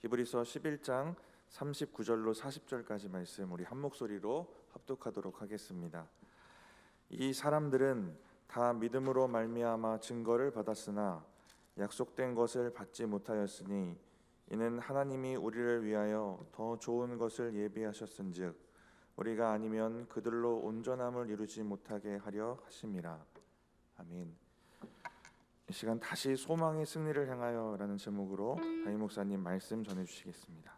히브리서 11장 39절로 40절까지 말씀 우리 한 목소리로 합독하도록 하겠습니다. 이 사람들은 다 믿음으로 말미암아 증거를 받았으나 약속된 것을 받지 못하였으니 이는 하나님이 우리를 위하여 더 좋은 것을 예비하셨은즉 우리가 아니면 그들로 온전함을 이루지 못하게 하려 하심이라. 아멘. 이 시간 다시 소망의 승리를 향하여라는 제목으로 담임 목사님 말씀 전해주시겠습니다.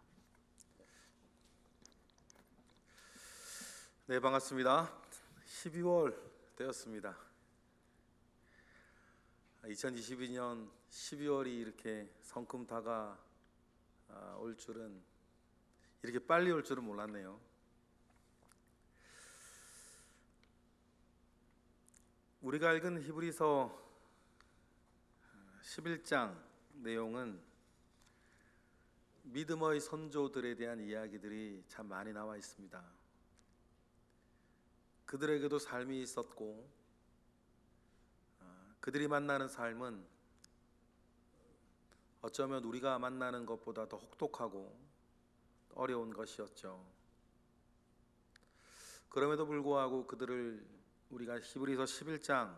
네, 반갑습니다. 12월 되었습니다. 2022년 12월이 이렇게 성큼 다가올 줄은, 이렇게 빨리 올 줄은 몰랐네요. 우리가 읽은 히브리서 11장 내용은 믿음의 선조들에 대한 이야기들이 참 많이 나와 있습니다. 그들에게도 삶이 있었고 그들이 만나는 삶은 어쩌면 우리가 만나는 것보다 더 혹독하고 어려운 것이었죠. 그럼에도 불구하고 그들을 우리가 히브리서 11장에서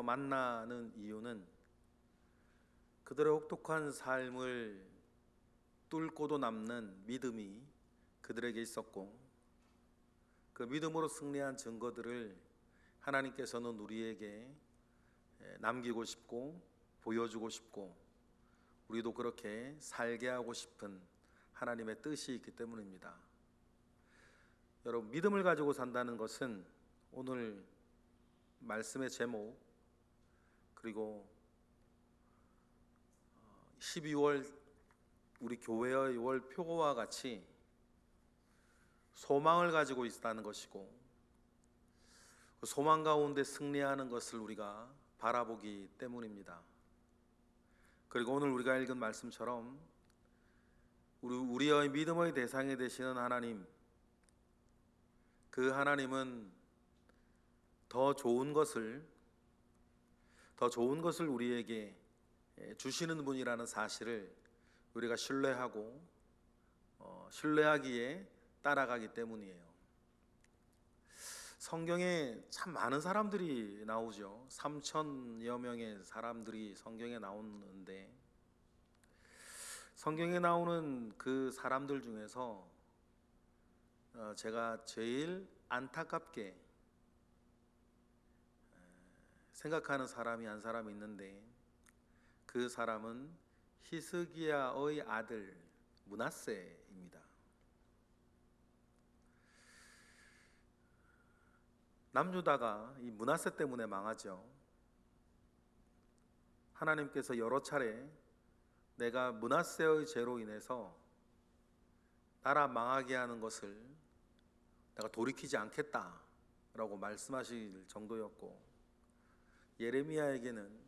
만나는 이유는 그들의 혹독한 삶을 뚫고도 남는 믿음이 그들에게 있었고, 그 믿음으로 승리한 증거들을 하나님께서는 우리에게 남기고 싶고 보여주고 싶고 우리도 그렇게 살게 하고 싶은 하나님의 뜻이 있기 때문입니다. 여러분, 믿음을 가지고 산다는 것은 오늘 말씀의 제목, 그리고 12월 우리 교회의 월 표고와 같이 소망을 가지고 있다는 것이고, 그 소망 가운데 승리하는 것을 우리가 바라보기 때문입니다. 그리고 오늘 우리가 읽은 말씀처럼 우리의 믿음의 대상이 되시는 하나님, 그 하나님은 더 좋은 것을 우리에게 주시는 분이라는 사실을 우리가 신뢰하고 신뢰하기에 따라가기 때문이에요. 성경에 참 많은 사람들이 나오죠. 3,000여 명의 사람들이 성경에 나오는데, 성경에 나오는 그 사람들 중에서 제가 제일 안타깝게 생각하는 사람이 한 사람이 있는데, 그 사람은 히스기야의 아들 므낫세입니다. 남유다가 이 므낫세 때문에 망하죠. 하나님께서 여러 차례 내가 므낫세의 죄로 인해서 나라 망하게 하는 것을 내가 돌이키지 않겠다라고 말씀하실 정도였고, 예레미야에게는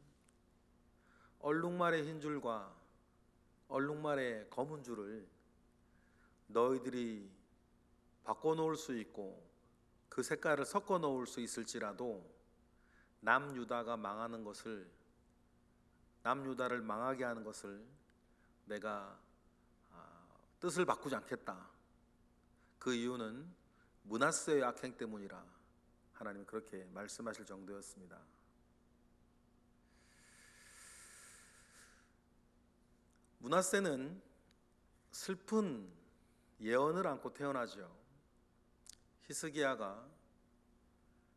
얼룩말의 흰 줄과 얼룩말의 검은 줄을 너희들이 바꿔놓을 수 있고 그 색깔을 섞어 놓을 수 있을지라도 남유다를 망하게 하는 것을 내가 뜻을 바꾸지 않겠다. 그 이유는 므낫세의 악행 때문이라 하나님은 그렇게 말씀하실 정도였습니다. 므낫세는 슬픈 예언을 안고 태어나죠. 히스기야가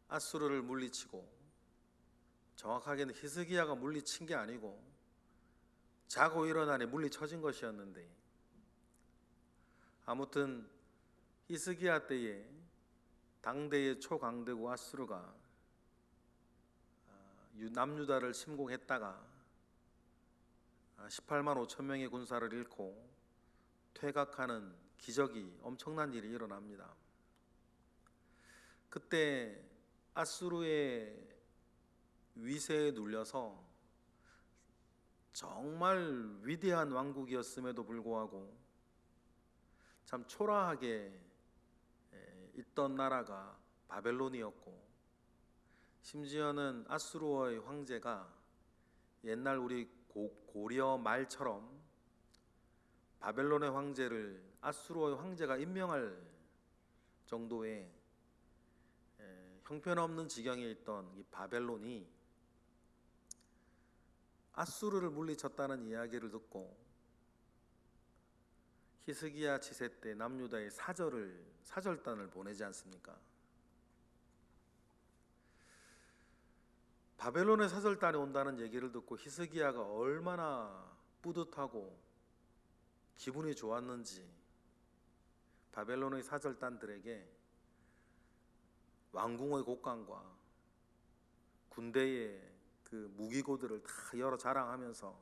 아수르를 물리치고, 정확하게는 히스기야가 물리친 게 아니고 자고 일어나니 물리쳐진 것이었는데, 아무튼 히스기야 때에 당대의 초강대국 아수르가 남유다를 침공했다가 18만 5천 명의 군사를 잃고 퇴각하는 기적이, 엄청난 일이 일어납니다. 그때 아수르의 위세에 눌려서 정말 위대한 왕국이었음에도 불구하고 참 초라하게 있던 나라가 바벨론이었고, 심지어는 아수르의 황제가 옛날 우리 고려 말처럼 바벨론의 황제를 아수르의 황제가 임명할 정도의 형편없는 지경에 있던 이 바벨론이 아수르를 물리쳤다는 이야기를 듣고 히스기야 치세 때 남유다에 사절단을 보내지 않습니까? 바벨론의 사절단이 온다는 얘기를 듣고 히스기야가 얼마나 뿌듯하고 기분이 좋았는지 바벨론의 사절단들에게 왕궁의 곡관과 군대의 그 무기고들을 다 열어 자랑하면서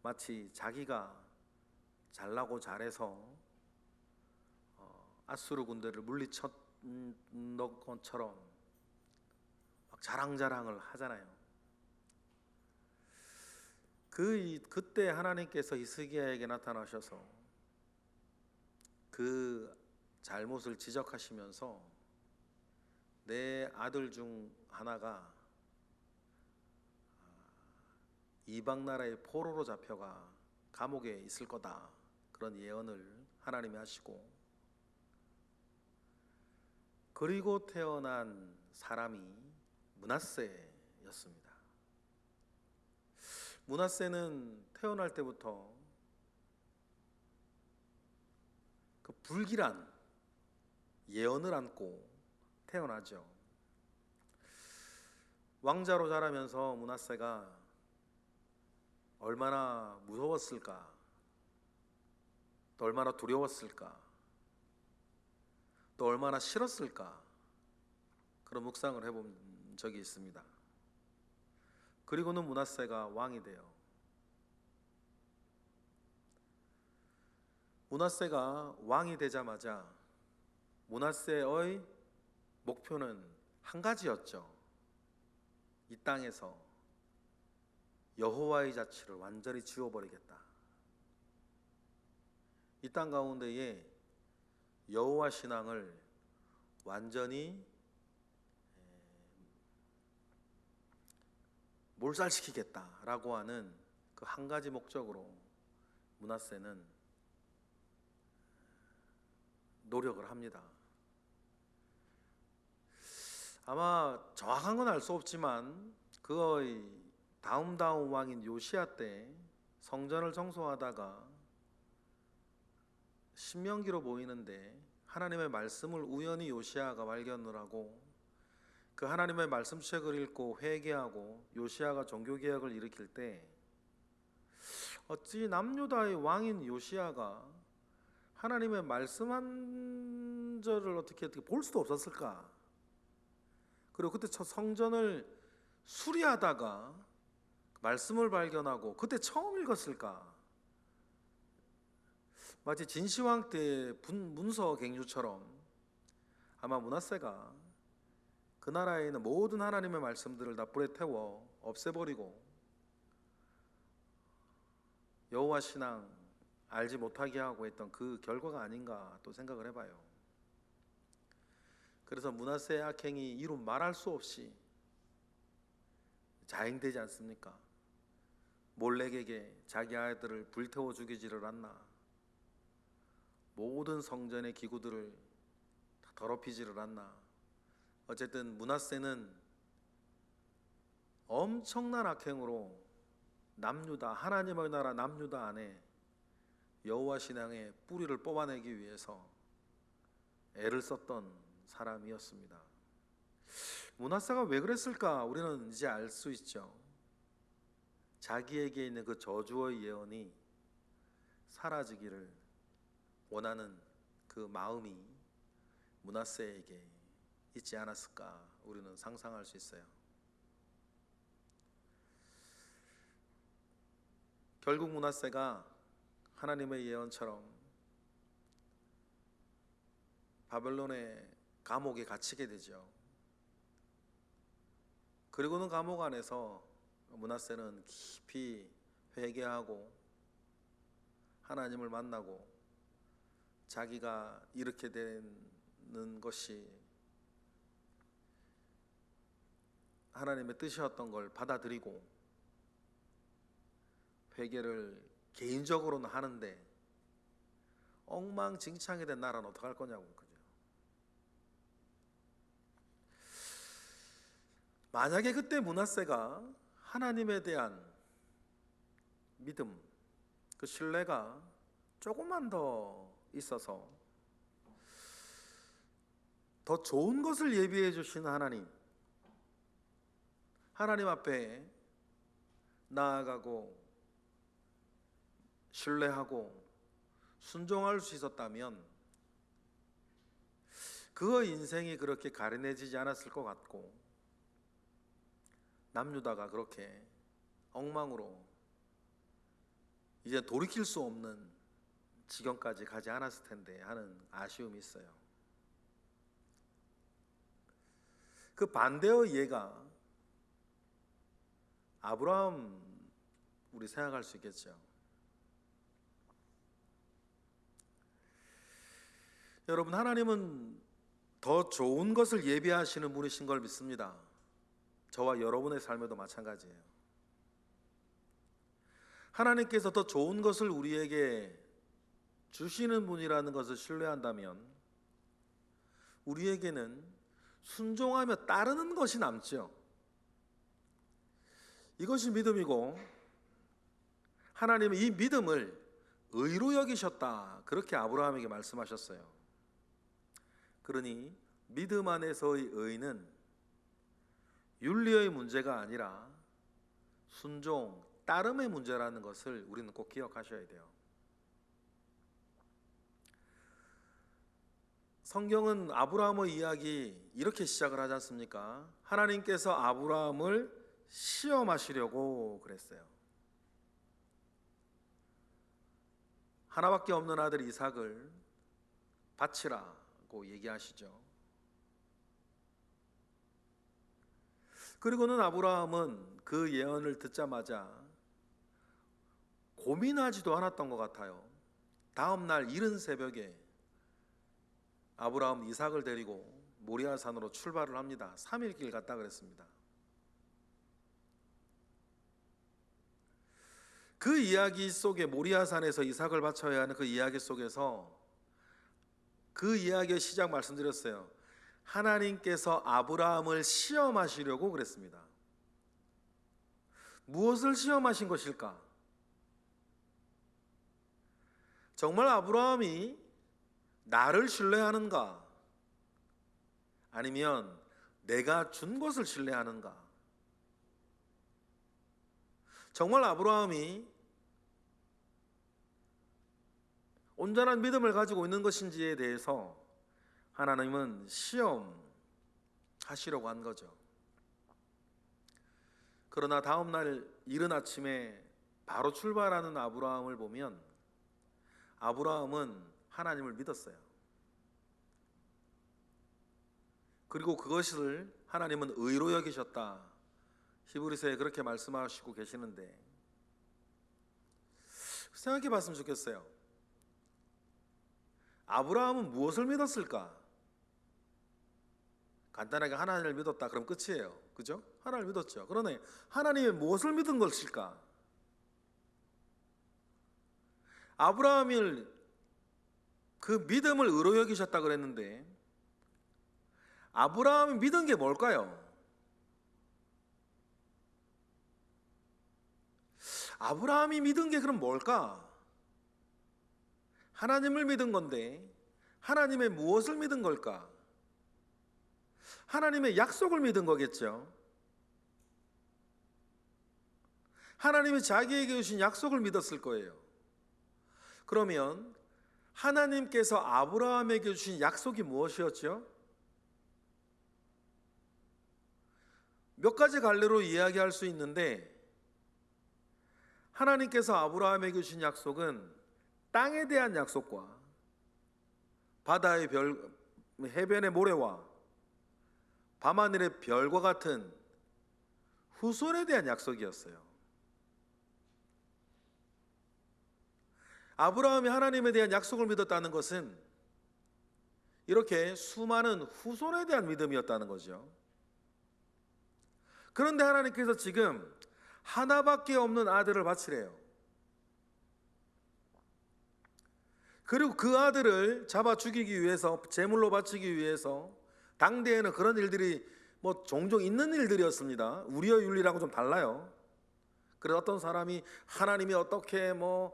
마치 자기가 잘나고 잘해서 아수르 군대를 물리쳤던 것처럼 막 자랑자랑을 하잖아요. 그때 하나님께서 히스기야에게 나타나셔서 그 잘못을 지적하시면서 내 아들 중 하나가 이방 나라의 포로로 잡혀가 감옥에 있을 거다, 그런 예언을 하나님이 하시고, 그리고 태어난 사람이 므낫세였습니다. 므낫세는 태어날 때부터 그 불길한 예언을 안고 태어나죠. 왕자로 자라면서 므낫세가 얼마나 무서웠을까, 또 얼마나 두려웠을까, 또 얼마나 싫었을까, 그런 묵상을 해본 적이 있습니다. 그리고는 므낫세가 왕이 돼요. 므낫세가 왕이 되자마자 므낫세의 목표는 한 가지였죠. 이 땅에서 여호와의 자취를 완전히 지워버리겠다. 이 땅 가운데에 여호와 신앙을 완전히 몰살시키겠다라고 하는 그 한 가지 목적으로 므낫세는 노력을 합니다. 아마 정확한 건 알 수 없지만 그의 다음 왕인 요시야 때 성전을 청소하다가 신명기로 보이는데 하나님의 말씀을 우연히 요시야가 발견을 하고 그 하나님의 말씀책을 읽고 회개하고 요시야가 종교개혁을 일으킬 때 어찌 남유다의 왕인 요시야가 하나님의 말씀 한 절을 어떻게 볼 수도 없었을까? 그리고 그때 첫 성전을 수리하다가 말씀을 발견하고 그때 처음 읽었을까? 마치 진시황 때 문서 갱유처럼 아마 므낫세가 그 나라에 있는 모든 하나님의 말씀들을 다 불에 태워 없애버리고 여호와 신앙 알지 못하게 하고 했던 그 결과가 아닌가 또 생각을 해봐요. 그래서 므낫세의 악행이 이루 말할 수 없이 자행되지 않습니까? 몰렉에게 자기 아이들을 불태워 죽이지를 않나, 모든 성전의 기구들을 다 더럽히지를 않나. 어쨌든 므낫세는 엄청난 악행으로 남유다, 하나님의 나라 남유다 안에 여호와 신앙의 뿌리를 뽑아내기 위해서 애를 썼던 사람이었습니다. 므낫세가 왜 그랬을까? 우리는 이제 알 수 있죠. 자기에게 있는 그 저주의 예언이 사라지기를 원하는 그 마음이 므낫세에게 있지 않았을까? 우리는 상상할 수 있어요. 결국 므낫세가 하나님의 예언처럼 바벨론의 감옥에 갇히게 되죠. 그리고는 감옥 안에서 므낫세는 깊이 회개하고 하나님을 만나고 자기가 이렇게 되는 것이 하나님의 뜻이었던 걸 받아들이고 회개를 개인적으로는 하는데 엉망진창이 된 나라는 어떡할 거냐고. 그죠? 만약에 그때 므낫세가 하나님에 대한 믿음, 그 신뢰가 조금만 더 있어서 더 좋은 것을 예비해 주시는 하나님 앞에 나아가고 신뢰하고 순종할 수 있었다면 그 인생이 그렇게 가련해지지 않았을 것 같고, 남유다가 그렇게 엉망으로 이제 돌이킬 수 없는 지경까지 가지 않았을 텐데 하는 아쉬움이 있어요. 그 반대의 예가 아브라함, 우리 생각할 수 있겠죠. 여러분, 하나님은 더 좋은 것을 예비하시는 분이신 걸 믿습니다. 저와 여러분의 삶에도 마찬가지예요. 하나님께서 더 좋은 것을 우리에게 주시는 분이라는 것을 신뢰한다면 우리에게는 순종하며 따르는 것이 남죠. 이것이 믿음이고, 하나님은 이 믿음을 의로 여기셨다, 그렇게 아브라함에게 말씀하셨어요. 그러니 믿음 안에서의 의는 윤리의 문제가 아니라 순종, 따름의 문제라는 것을 우리는 꼭 기억하셔야 돼요. 성경은 아브라함의 이야기 이렇게 시작을 하지 않습니까? 하나님께서 아브라함을 시험하시려고 그랬어요. 하나밖에 없는 아들 이삭을 바치라고 얘기하시죠. 그리고는 아브라함은 그 예언을 듣자마자 고민하지도 않았던 것 같아요. 다음 날 이른 새벽에 아브라함 이삭을 데리고 모리아산으로 출발을 합니다. 3일 길 갔다 그랬습니다. 그 이야기 속에, 모리아산에서 이삭을 바쳐야 하는 그 이야기 속에서 그 이야기의 시작 말씀드렸어요. 하나님께서 아브라함을 시험하시려고 그랬습니다. 무엇을 시험하신 것일까? 정말 아브라함이 나를 신뢰하는가? 아니면 내가 준 것을 신뢰하는가? 정말 아브라함이 온전한 믿음을 가지고 있는 것인지에 대해서 하나님은 시험하시려고 한 거죠. 그러나 다음 날 이른 아침에 바로 출발하는 아브라함을 보면 아브라함은 하나님을 믿었어요. 그리고 그것을 하나님은 의로 여기셨다, 히브리서에 그렇게 말씀하시고 계시는데, 생각해 봤으면 좋겠어요. 아브라함은 무엇을 믿었을까? 간단하게 하나님을 믿었다 그럼 끝이에요. 그죠? 하나님을 믿었죠. 그러네, 하나님의 무엇을 믿은 것일까? 아브라함을 그 믿음을 의로 여기셨다 그랬는데 아브라함이 믿은 게 뭘까요? 아브라함이 믿은 게 그럼 뭘까? 하나님을 믿은 건데 하나님의 무엇을 믿은 걸까? 하나님의 약속을 믿은 거겠죠. 하나님이 자기에게 주신 약속을 믿었을 거예요. 그러면 하나님께서 아브라함에게 주신 약속이 무엇이었죠? 몇 가지 갈래로 이야기할 수 있는데, 하나님께서 아브라함에게 주신 약속은 땅에 대한 약속과 바다의 별, 해변의 모래와 밤하늘의 별과 같은 후손에 대한 약속이었어요. 아브라함이 하나님에 대한 약속을 믿었다는 것은 이렇게 수많은 후손에 대한 믿음이었다는 거죠. 그런데 하나님께서 지금 하나밖에 없는 아들을 바치래요. 그리고 그 아들을 잡아 죽이기 위해서, 제물로 바치기 위해서, 당대에는 그런 일들이 뭐 종종 있는 일들이었습니다. 우리의 윤리랑은 좀 달라요. 그래서 어떤 사람이 하나님이 어떻게 뭐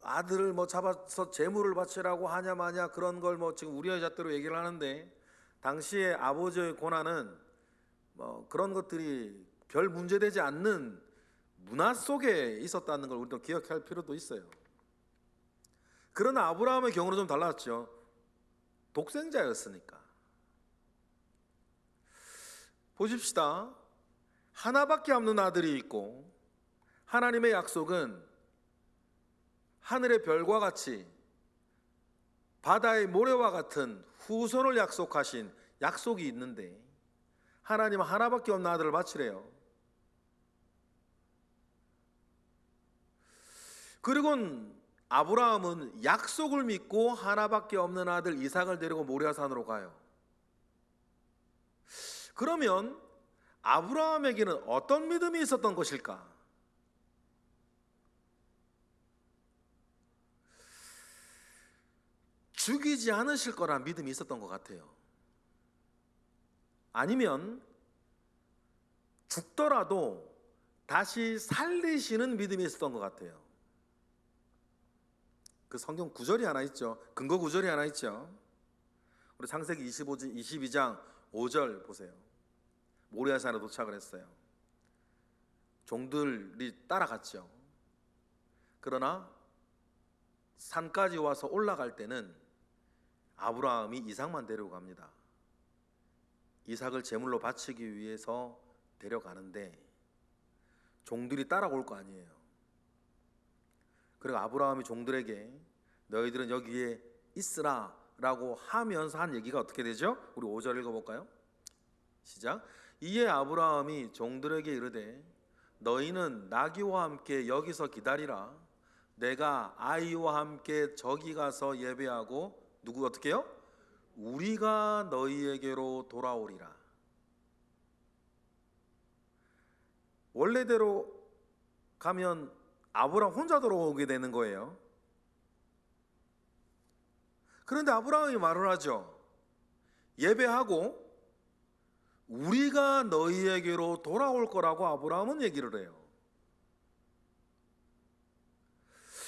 아들을 뭐 잡아서 제물을 바치라고 하냐 마냐 그런 걸 뭐 지금 우리의 잣대로 얘기를 하는데, 당시에 아버지의 고난은 뭐 그런 것들이 별 문제되지 않는 문화 속에 있었다는 걸 우리도 기억할 필요도 있어요. 그러나 아브라함의 경우는 좀 달랐죠. 독생자였으니까. 보십시다. 하나밖에 없는 아들이 있고, 하나님의 약속은 하늘의 별과 같이 바다의 모래와 같은 후손을 약속하신 약속이 있는데, 하나님은 하나밖에 없는 아들을 바치래요. 그리고 아브라함은 약속을 믿고 하나밖에 없는 아들 이삭을 데리고 모리아산으로 가요. 그러면 아브라함에게는 어떤 믿음이 있었던 것일까? 죽이지 않으실 거란 믿음이 있었던 것 같아요. 아니면 죽더라도 다시 살리시는 믿음이 있었던 것 같아요. 그 성경 구절이 하나 있죠. 근거 구절이 하나 있죠. 우리 창세기 22장 5절 보세요. 모리아산에 도착을 했어요. 종들이 따라갔죠. 그러나 산까지 와서 올라갈 때는 아브라함이 이삭만 데리고 갑니다. 이삭을 제물로 바치기 위해서 데려가는데 종들이 따라올 거 아니에요. 그리고 아브라함이 종들에게 너희들은 여기에 있으라 라고 하면서 한 얘기가 어떻게 되죠? 우리 5절 읽어볼까요? 시작. 이에 아브라함이 종들에게 이르되 너희는 나귀와 함께 여기서 기다리라. 내가 아이와 함께 저기 가서 예배하고 누구 어떻게 해요? 우리가 너희에게로 돌아오리라. 원래대로 가면 아브라함 혼자 돌아오게 되는 거예요. 그런데 아브라함이 말을 하죠. 예배하고 우리가 너희에게로 돌아올 거라고 아브라함은 얘기를 해요.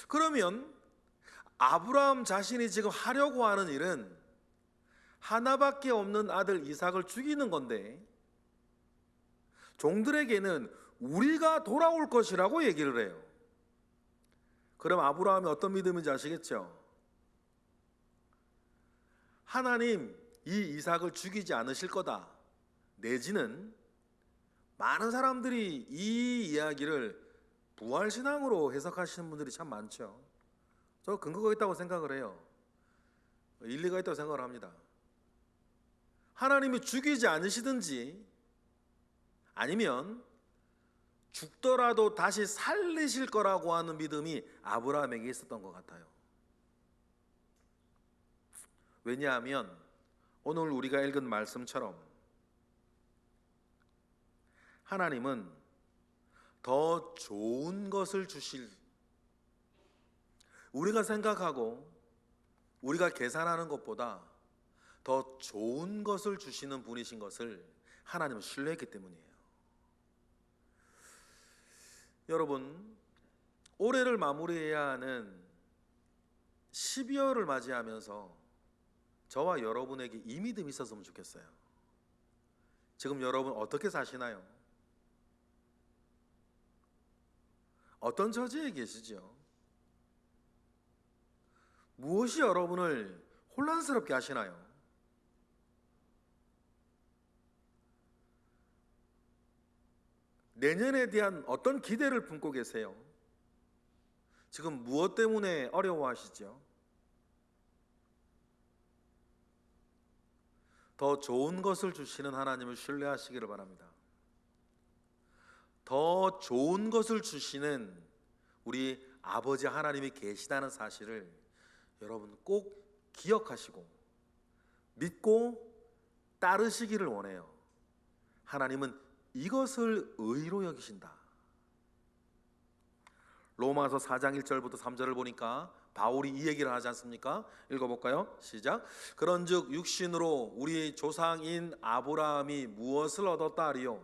그러면 아브라함 자신이 지금 하려고 하는 일은 하나밖에 없는 아들 이삭을 죽이는 건데, 종들에게는 우리가 돌아올 것이라고 얘기를 해요. 그럼 아브라함이 어떤 믿음인지 아시겠죠? 하나님 이 이삭을 죽이지 않으실 거다, 내지는 많은 사람들이 이 이야기를 부활신앙으로 해석하시는 분들이 참 많죠. 저 근거가 있다고 생각을 해요. 일리가 있다고 생각을 합니다. 하나님이 죽이지 않으시든지 아니면 죽더라도 다시 살리실 거라고 하는 믿음이 아브라함에게 있었던 것 같아요. 왜냐하면 오늘 우리가 읽은 말씀처럼 하나님은 더 좋은 것을 주실, 우리가 생각하고 우리가 계산하는 것보다 더 좋은 것을 주시는 분이신 것을 하나님은 신뢰했기 때문이에요. 여러분, 올해를 마무리해야 하는 12월을 맞이하면서 저와 여러분에게 이 믿음이 있었으면 좋겠어요. 지금 여러분 어떻게 사시나요? 어떤 처지에 계시죠? 무엇이 여러분을 혼란스럽게 하시나요? 내년에 대한 어떤 기대를 품고 계세요? 지금 무엇 때문에 어려워하시죠? 더 좋은 것을 주시는 하나님을 신뢰하시기를 바랍니다. 더 좋은 것을 주시는 우리 아버지 하나님이 계시다는 사실을 여러분 꼭 기억하시고 믿고 따르시기를 원해요. 하나님은 이것을 의로 여기신다. 로마서 4장 1절부터 3절을 보니까 바울이 이 얘기를 하지 않습니까? 읽어볼까요? 시작. 그런즉 육신으로 우리 조상인 아브라함이 무엇을 얻었다 하리요?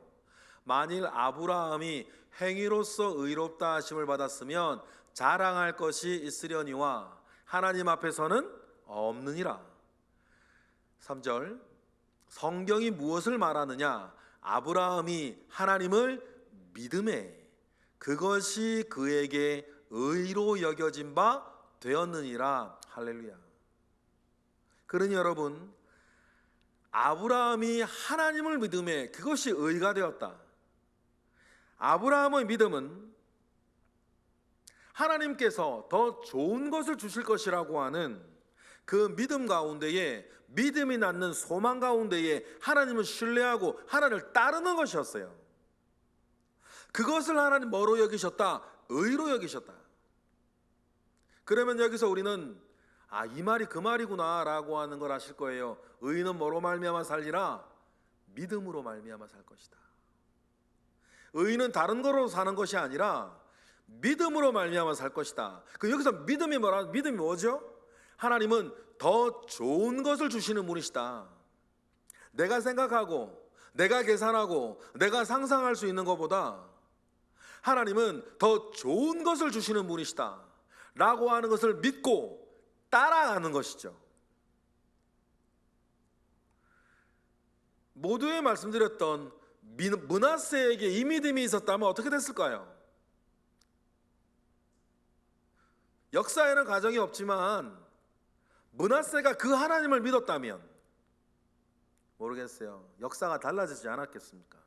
만일 아브라함이 행위로서 의롭다 하심을 받았으면 자랑할 것이 있으려니와 하나님 앞에서는 없느니라. 3절. 성경이 무엇을 말하느냐? 아브라함이 하나님을 믿음에 그것이 그에게 의로 여겨진 바 되었느니라. 할렐루야. 그러니 여러분, 아브라함이 하나님을 믿음에 그것이 의가 되었다. 아브라함의 믿음은 하나님께서 더 좋은 것을 주실 것이라고 하는 그 믿음 가운데에, 믿음이 낳는 소망 가운데에 하나님을 신뢰하고 하나님을 따르는 것이었어요. 그것을 하나님 뭐로 여기셨다? 의로 여기셨다. 그러면 여기서 우리는 이 말이 그 말이구나 라고 하는 걸 아실 거예요. 의인은 뭐로 말미암아 살리라? 믿음으로 말미암아 살 것이다. 의인은 다른 거로 사는 것이 아니라 믿음으로 말미암아 살 것이다. 그 여기서 믿음이 믿음이 뭐죠? 하나님은 더 좋은 것을 주시는 분이시다. 내가 생각하고 내가 계산하고 내가 상상할 수 있는 것보다 하나님은 더 좋은 것을 주시는 분이시다 라고 하는 것을 믿고 따라가는 것이죠. 모두에 말씀드렸던 므낫세에게 이 믿음이 있었다면 어떻게 됐을까요? 역사에는 가정이 없지만 므낫세가 그 하나님을 믿었다면 모르겠어요. 역사가 달라지지 않았겠습니까?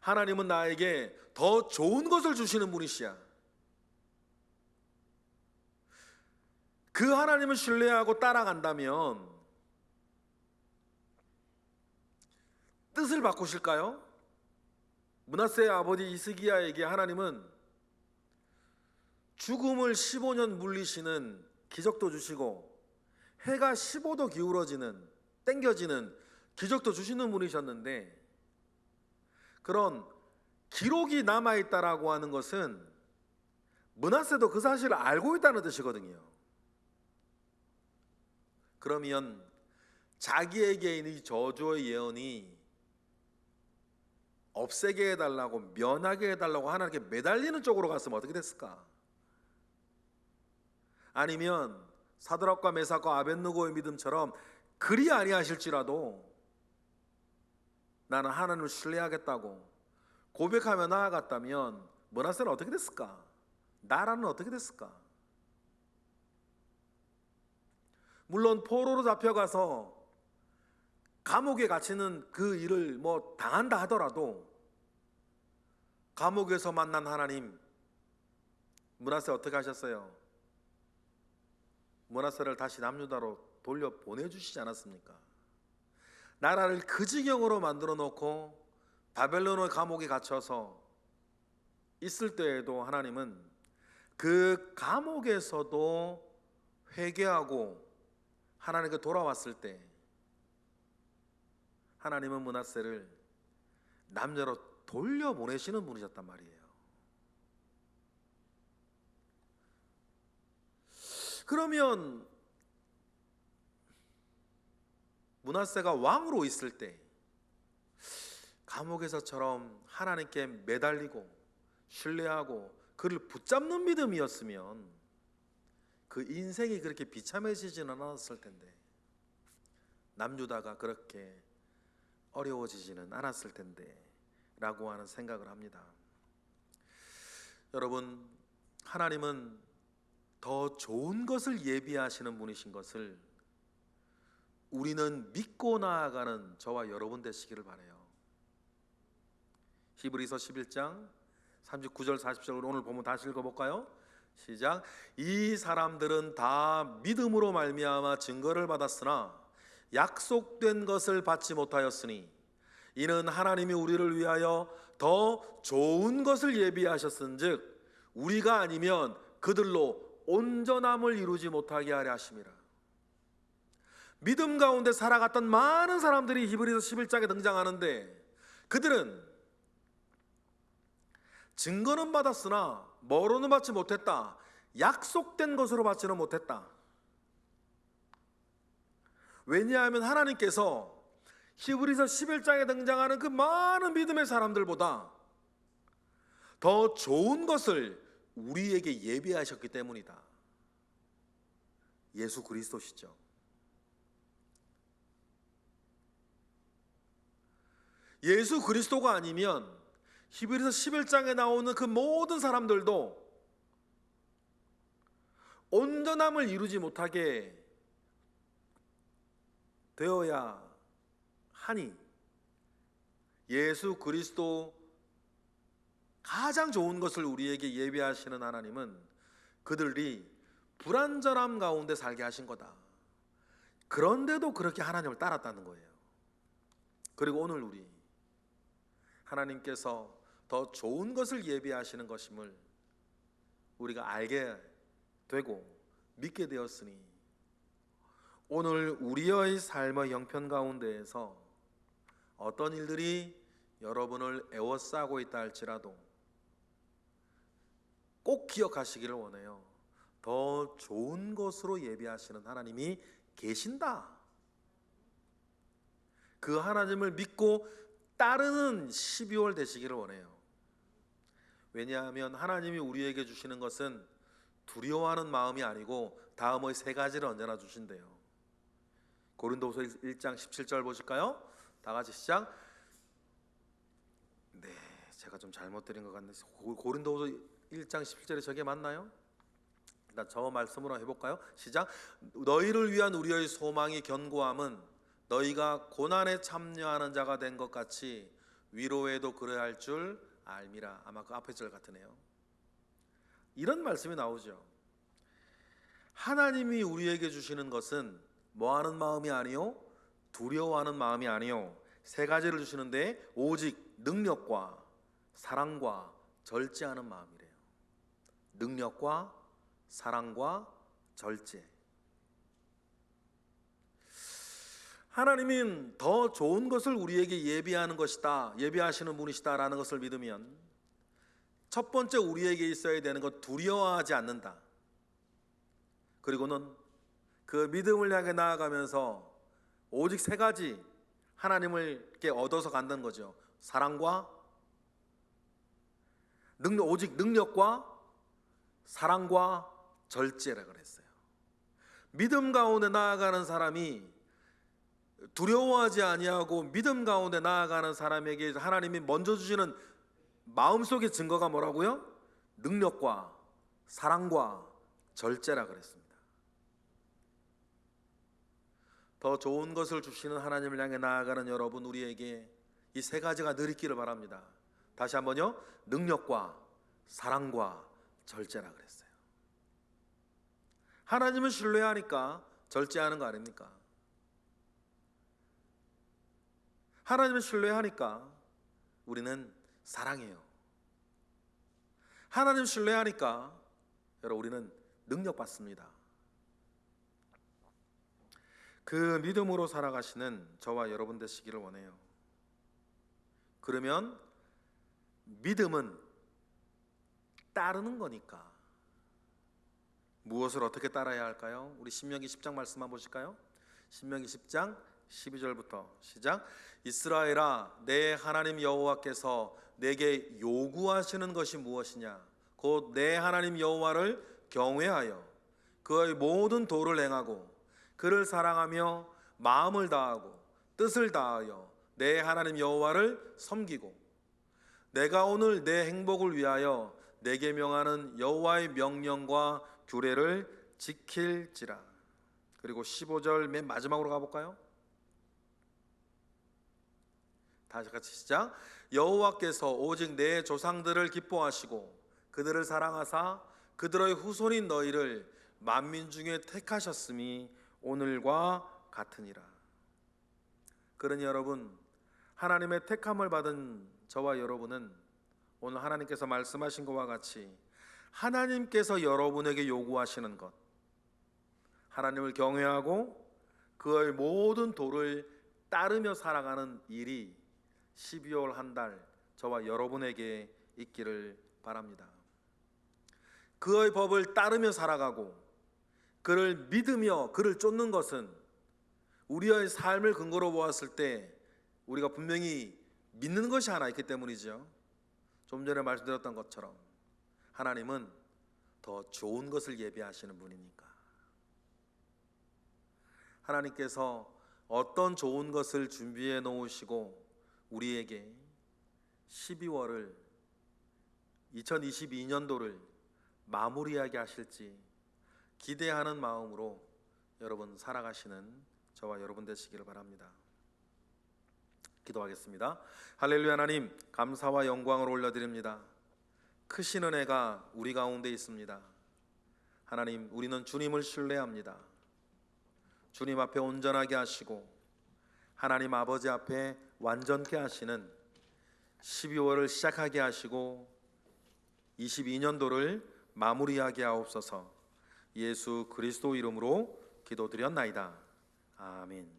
하나님은 나에게 더 좋은 것을 주시는 분이시야. 그 하나님을 신뢰하고 따라간다면 뜻을 바꾸실까요? 므낫세의 아버지 이스기야에게 하나님은 죽음을 15년 물리시는 기적도 주시고 해가 15도 기울어지는, 땡겨지는 기적도 주시는 분이셨는데, 그런 기록이 남아있다라고 하는 것은 므낫세도 그 사실을 알고 있다는 뜻이거든요. 그러면 자기에게 있는 이 저주의 예언이 없애게 해달라고, 면하게 해달라고 하나님께 매달리는 쪽으로 갔으면 어떻게 됐을까? 아니면 사드락과 메삭과 아벳느고의 믿음처럼 그리 아니하실지라도 나는 하나님을 신뢰하겠다고 고백하며 나아갔다면 므낫세는 어떻게 됐을까? 나라는 어떻게 됐을까? 물론 포로로 잡혀가서 감옥에 갇히는 그 일을 당한다 하더라도 감옥에서 만난 하나님, 므낫세 어떻게 하셨어요? 므낫세를 다시 남유다로 돌려 보내주시지 않았습니까? 나라를 그 지경으로 만들어 놓고 바벨론의 감옥에 갇혀서 있을 때에도 하나님은 그 감옥에서도 회개하고 하나님께 돌아왔을 때 하나님은 므낫세를 남유다로 돌려 보내시는 분이셨단 말이에요. 그러면 므낫세가 왕으로 있을 때 감옥에서처럼 하나님께 매달리고 신뢰하고 그를 붙잡는 믿음이었으면 그 인생이 그렇게 비참해지지는 않았을 텐데, 남유다가 그렇게 어려워지지는 않았을 텐데 라고 하는 생각을 합니다. 여러분, 하나님은 더 좋은 것을 예비하시는 분이신 것을 우리는 믿고 나아가는 저와 여러분 되시기를 바라요. 히브리서 11장 39절 40절을 오늘 보면 다시 읽어볼까요? 시작. 이 사람들은 다 믿음으로 말미암아 증거를 받았으나 약속된 것을 받지 못하였으니 이는 하나님이 우리를 위하여 더 좋은 것을 예비하셨은즉 우리가 아니면 그들로 온전함을 이루지 못하게 하려 하심이라. 믿음 가운데 살아갔던 많은 사람들이 히브리서 11장에 등장하는데 그들은 증거는 받았으나 뭐로는 받지 못했다. 약속된 것으로 받지는 못했다. 왜냐하면 하나님께서 히브리서 11장에 등장하는 그 많은 믿음의 사람들보다 더 좋은 것을 우리에게 예비하셨기 때문이다. 예수 그리스도시죠. 예수 그리스도가 아니면 히브리서 11장에 나오는 그 모든 사람들도 온전함을 이루지 못하게 되어야 하니 예수 그리스도 가장 좋은 것을 우리에게 예비하시는 하나님은 그들이 불완전함 가운데 살게 하신 거다. 그런데도 그렇게 하나님을 따랐다는 거예요. 그리고 오늘 우리 하나님께서 더 좋은 것을 예비하시는 것임을 우리가 알게 되고 믿게 되었으니 오늘 우리의 삶의 형편 가운데에서 어떤 일들이 여러분을 애워싸고 있다 할지라도 꼭 기억하시기를 원해요. 더 좋은 것으로 예비하시는 하나님이 계신다. 그 하나님을 믿고 따르는 12월 되시기를 원해요. 왜냐하면 하나님이 우리에게 주시는 것은 두려워하는 마음이 아니고 다음의 세 가지를 언제나 주신대요. 고린도후서 1장 17절 보실까요? 다 같이 시작. 네, 제가 좀 잘못 드린 것 같네요. 고린도후서 1장 17절에 저게 맞나요? 일단 저 말씀으로 해볼까요? 시작. 너희를 위한 우리의 소망이 견고함은 너희가 고난에 참여하는 자가 된 것 같이 위로에도 그래야 할 줄 알미라. 아마 그 앞에 절 같으네요. 이런 말씀이 나오죠. 하나님이 우리에게 주시는 것은 뭐하는 마음이 아니요, 두려워하는 마음이 아니요, 세 가지를 주시는데 오직 능력과 사랑과 절제하는 마음이래요. 능력과 사랑과 절제. 하나님은 더 좋은 것을 우리에게 예비하는 것이다, 예비하시는 분이시다라는 것을 믿으면 첫 번째 우리에게 있어야 되는 것, 두려워하지 않는다. 그리고는 그 믿음을 향해 나아가면서 오직 세 가지 하나님을 얻어서 간다는 거죠. 사랑과 오직 능력과 사랑과 절제라 그랬어요. 믿음 가운데 나아가는 사람이 두려워하지 아니하고 믿음 가운데 나아가는 사람에게 하나님이 먼저 주시는 마음속의 증거가 뭐라고요? 능력과 사랑과 절제라 그랬습니다. 더 좋은 것을 주시는 하나님을 향해 나아가는 여러분, 우리에게 이 세 가지가 늘 있기를 바랍니다. 다시 한번요. 능력과 사랑과 절제라 그랬어요. 하나님을 신뢰하니까 절제하는 거 아닙니까? 하나님을 신뢰하니까 우리는 사랑해요. 하나님 신뢰하니까 여러분 우리는 능력 받습니다. 그 믿음으로 살아가시는 저와 여러분 되시기를 원해요. 그러면 믿음은 따르는 거니까 무엇을 어떻게 따라야 할까요? 우리 신명기 10장 말씀 한번 보실까요? 신명기 10장 12절부터 시작. 이스라엘아, 내 하나님 여호와께서 내게 요구하시는 것이 무엇이냐? 곧 내 하나님 여호와를 경외하여 그의 모든 도를 행하고 그를 사랑하며 마음을 다하고 뜻을 다하여 내 하나님 여호와를 섬기고 내가 오늘 내 행복을 위하여 내게 명하는 여호와의 명령과 규례를 지킬지라. 그리고 15절 맨 마지막으로 가볼까요? 다시 같이 시작. 여호와께서 오직 내 조상들을 기뻐하시고 그들을 사랑하사 그들의 후손인 너희를 만민 중에 택하셨음이 오늘과 같으니라. 그러니 여러분, 하나님의 택함을 받은 저와 여러분은 오늘 하나님께서 말씀하신 것과 같이 하나님께서 여러분에게 요구하시는 것, 하나님을 경외하고 그의 모든 도를 따르며 살아가는 일이 12월 한 달 저와 여러분에게 있기를 바랍니다. 그의 법을 따르며 살아가고 그를 믿으며 그를 쫓는 것은 우리의 삶을 근거로 보았을 때 우리가 분명히 믿는 것이 하나 있기 때문이죠. 좀 전에 말씀드렸던 것처럼 하나님은 더 좋은 것을 예비하시는 분이니까. 하나님께서 어떤 좋은 것을 준비해 놓으시고 우리에게 12월을 2022년도를 마무리하게 하실지 기대하는 마음으로 여러분 살아가시는 저와 여러분 되시기를 바랍니다. 기도하겠습니다. 할렐루야. 하나님, 감사와 영광을 올려드립니다. 크신 은혜가 우리 가운데 있습니다. 하나님, 우리는 주님을 신뢰합니다. 주님 앞에 온전하게 하시고 하나님 아버지 앞에 완전케 하시는 12월을 시작하게 하시고 22년도를 마무리하게 하옵소서. 예수 그리스도 이름으로 기도드렸나이다. 아멘.